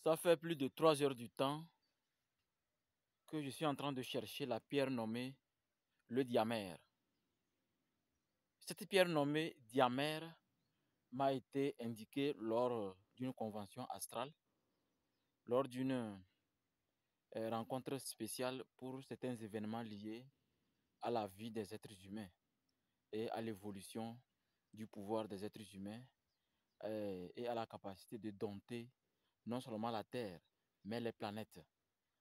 Ça fait plus de 3 heures du temps que je suis en train de chercher la pierre nommée le diamère. Cette pierre nommée diamère m'a été indiquée lors d'une convention astrale, lors d'une rencontre spéciale pour certains événements liés à la vie des êtres humains et à l'évolution du pouvoir des êtres humains et à la capacité de dompter non seulement la Terre, mais les planètes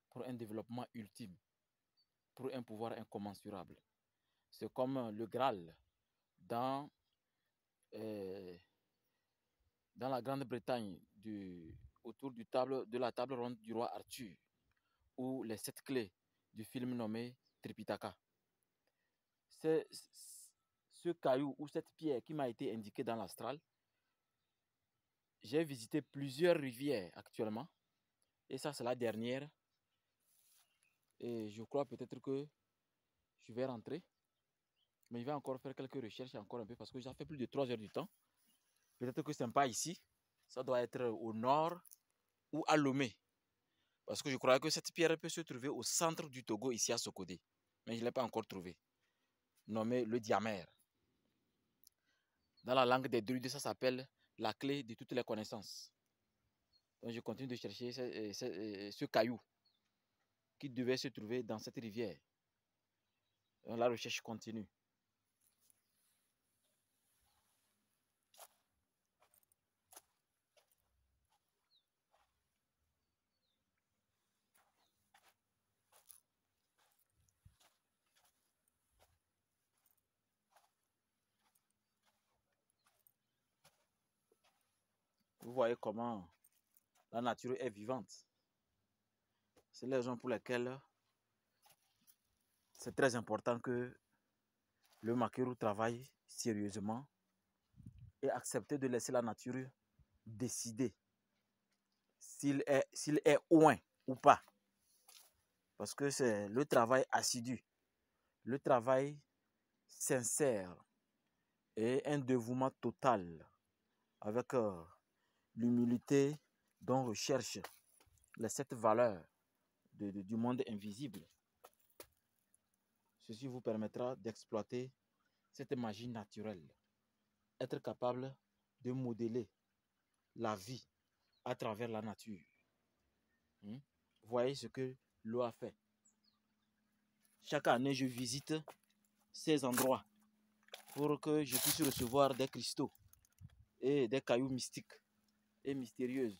pour un développement ultime, pour un pouvoir incommensurable. C'est comme le Graal dans, euh, dans la Grande-Bretagne, autour de la table ronde du roi Arthur, ou les 7 clés du film nommé Tripitaka. C'est ce caillou ou cette pierre qui m'a été indiquée dans l'astral. J'ai visité plusieurs rivières actuellement. Et ça, c'est la dernière. Et je crois peut-être que je vais rentrer. Mais je vais encore faire quelques recherches encore un peu parce que ça fait plus de 3 heures du temps. Peut-être que ce n'est pas ici. Ça doit être au nord ou à Lomé. Parce que je croyais que cette pierre peut se trouver au centre du Togo, ici à Sokodé. Mais je ne l'ai pas encore trouvée. Nommée le diamère. Dans la langue des druides, ça s'appelle la clé de toutes les connaissances. Donc je continue de chercher ce caillou qui devait se trouver dans cette rivière. Donc la recherche continue. Vous voyez comment la nature est vivante. C'est les raisons pour lesquelles c'est très important que le maquereau travaille sérieusement et accepter de laisser la nature décider s'il est oint ou pas. Parce que c'est le travail assidu, le travail sincère et un dévouement total avec l'humilité dont recherche les 7 valeurs du monde invisible. Ceci vous permettra d'exploiter cette magie naturelle, être capable de modeler la vie à travers la nature. Voyez ce que l'eau a fait. Chaque année, je visite ces endroits pour que je puisse recevoir des cristaux et des cailloux mystiques et mystérieux.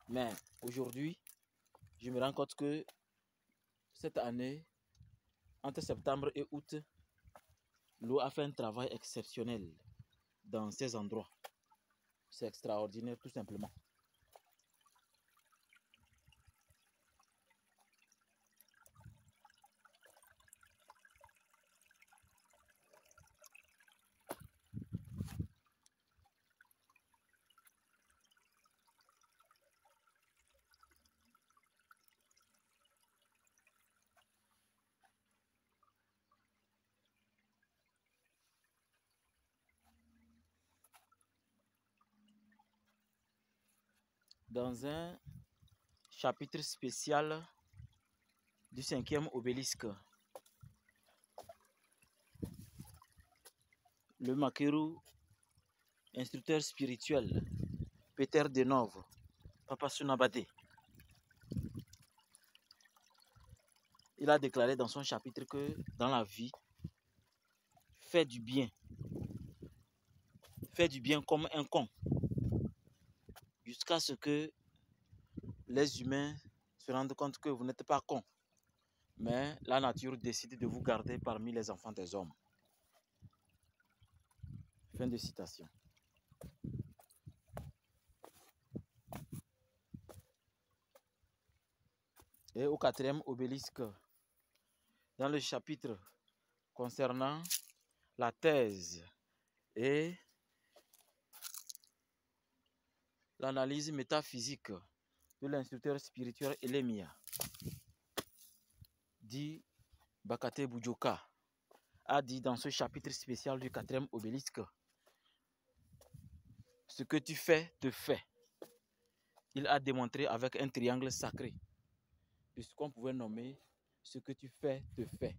Mais aujourd'hui, je me rends compte que cette année, entre septembre et août, l'eau a fait un travail exceptionnel dans ces endroits. C'est extraordinaire tout simplement. Dans un chapitre spécial du 5e obélisque, le maquereau, instructeur spirituel, Peter Denove, Papa Sunabade, il a déclaré dans son chapitre que dans la vie, fais du bien comme un con, jusqu'à ce que les humains se rendent compte que vous n'êtes pas con, mais la nature décide de vous garder parmi les enfants des hommes. Fin de citation. Et au 4e obélisque, dans le chapitre concernant la thèse et l'analyse métaphysique de l'instructeur spirituel Elemia, dit Bakate Bujoka, a dit dans ce chapitre spécial du 4e obélisque: ce que tu fais, te fait. il a démontré avec un triangle sacré de ce qu'on pouvait nommer ce que tu fais te fait.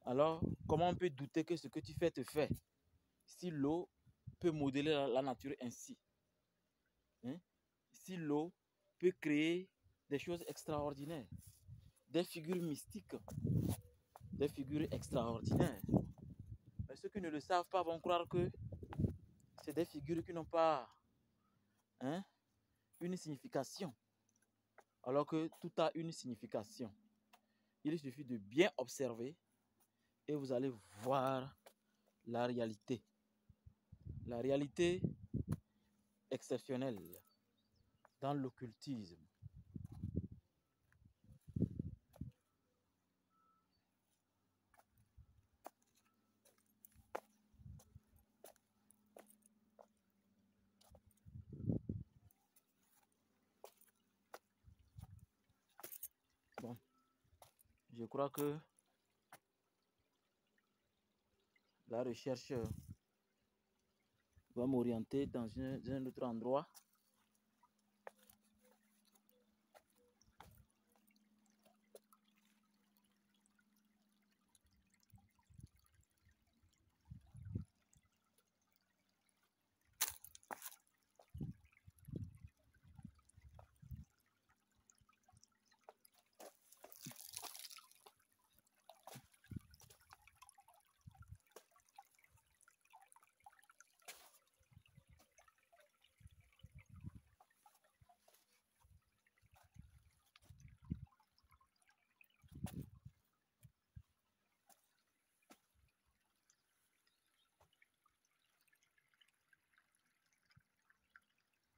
Alors, comment on peut douter que ce que tu fais te fait si l'eau peut modeler la nature ainsi? Hein? Si l'eau peut créer des choses extraordinaires, des figures mystiques, des figures extraordinaires. Mais ceux qui ne le savent pas vont croire que c'est des figures qui n'ont pas une signification. Alors que tout a une signification. Il suffit de bien observer et vous allez voir la réalité. La réalité exceptionnelle dans l'occultisme. Bon, je crois que la recherche va m'orienter dans un autre endroit.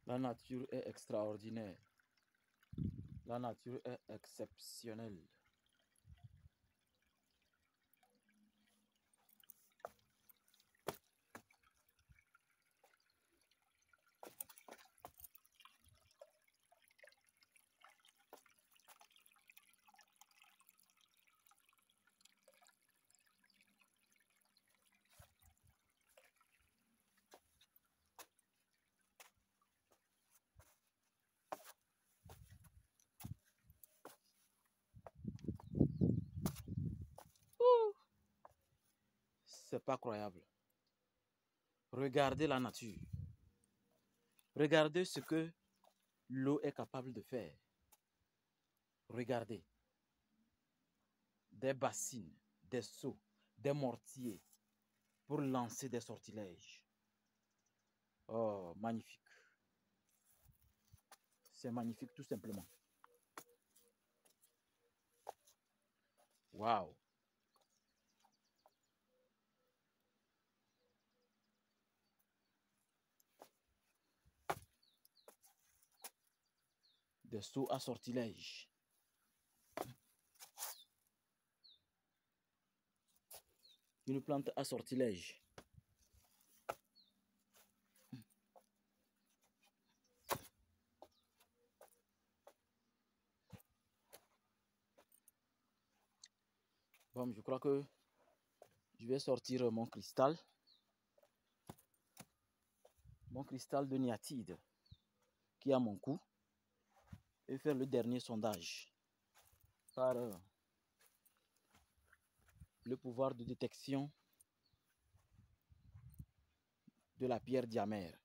La nature est extraordinaire. La nature est exceptionnelle. C'est pas croyable. Regardez la nature. Regardez ce que l'eau est capable de faire. Regardez. Des bassines, des seaux, des mortiers pour lancer des sortilèges. Oh, magnifique. C'est magnifique tout simplement. Waouh. Des seaux à sortilège. Une plante à sortilège. Bon, je crois que je vais sortir mon cristal de niatide qui est à mon cou et faire le dernier sondage par le pouvoir de détection de la pierre diamère.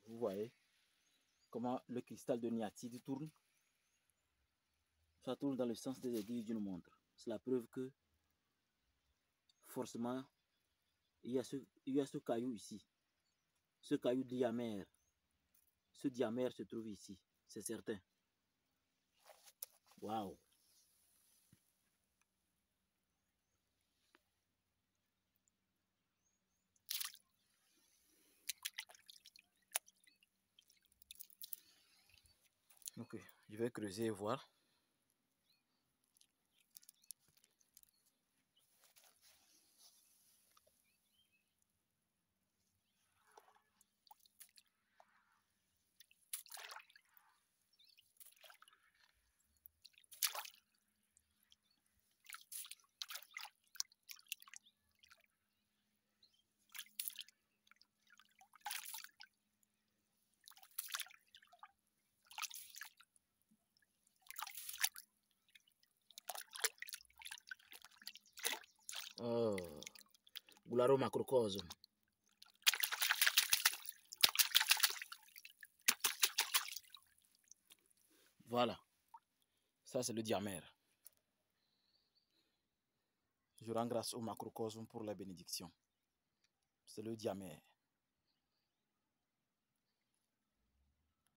Vous voyez comment le cristal de Niatide tourne. Ça tourne dans le sens des aiguilles d'une montre. C'est la preuve que forcément il y a ce caillou ici. Ce caillou diamère. Ce diamère se trouve ici. C'est certain. Waouh! Ok, je vais creuser et voir. Oh, Goularo macrocosme. Voilà. Ça, c'est le diamère. Je rends grâce au macrocosme pour la bénédiction. C'est le diamère.